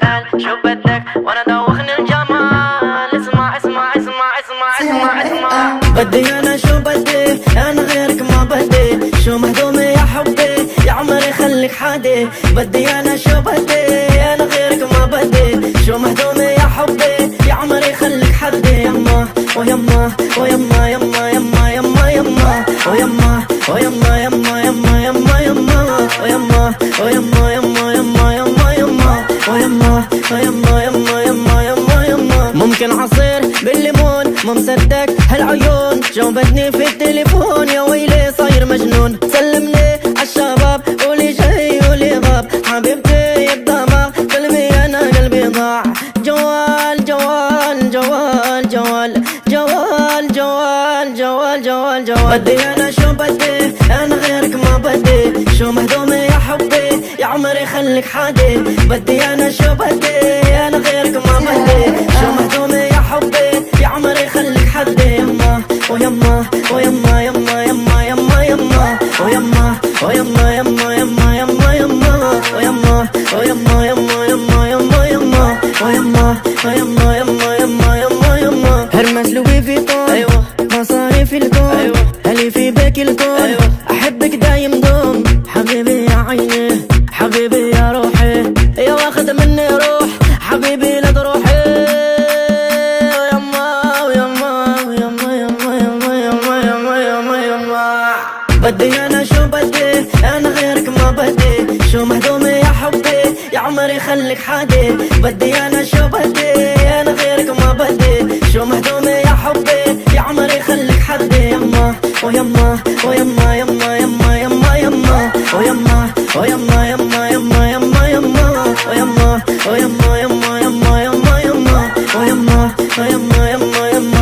حلال شو بدك وانا دوخني الجمال. اسمع اسمع اسمع اسمع اسمع اسمع. بدي انا شو بدي انا غيرك ما بدي. شو مهضومة يا حبي يا عمري خليك حادي. بدي انا شو بدي انا غيرك ما بدي. شو مهضومة يا حبي يا عمري خليك حدي. يما ويما ويما يما يما يما يما ويما ويما يما يما يما يما ويما ويما يما يما يما يما ويما ويما يما يما يما يما. ممكن عصير بالليمون ما مصدق هالعيون. جاوبتني في التليفون يا ويلي صاير مجنون. سلمني عالشباب قولي جاي قولي غاب. حبيبتي الدماغ قلبي انا قلبي ضاع. جوال جوال جوال جوال جوال جوال جوال جوال جوال. بدي انا شو بدي انا غيرك ما بدي. شو مهضومة يا حبي يا عمري خليك حادي. بدي انا شو بدي انا غيرك ما بدي. شو مهضومة يا حبي يا عمري خليك حدي. يما ويما ويما يما يما يما يما ويما ويما يما يما يما يما ويما ويما يما يما يما يما ويما ويما يما يما يما يما. هرمس لوي فيتون ايوه مصاري في الكون ايوه. هلي في بيك الكون ايوه. احبك دايم دوم حبيبي يا عيني حبيبي يا روحي يا واخد مني روح حبيبي لا تروحي. يما ويما ويما يما يما يما يما يما يما. بدي انا شو بدي انا غيرك ما بدي. شو مهضومة يا حبي يا عمري خليك حادي. بدي انا شو بدي انا غيرك ما بدي. شو مهضومة يا حبي يا عمري خليك حدي. يما ويما ويما يما يما يما يما ويما ويما يما يما يما يما ويما ويما يما يما يما يما ويما ويما يما يما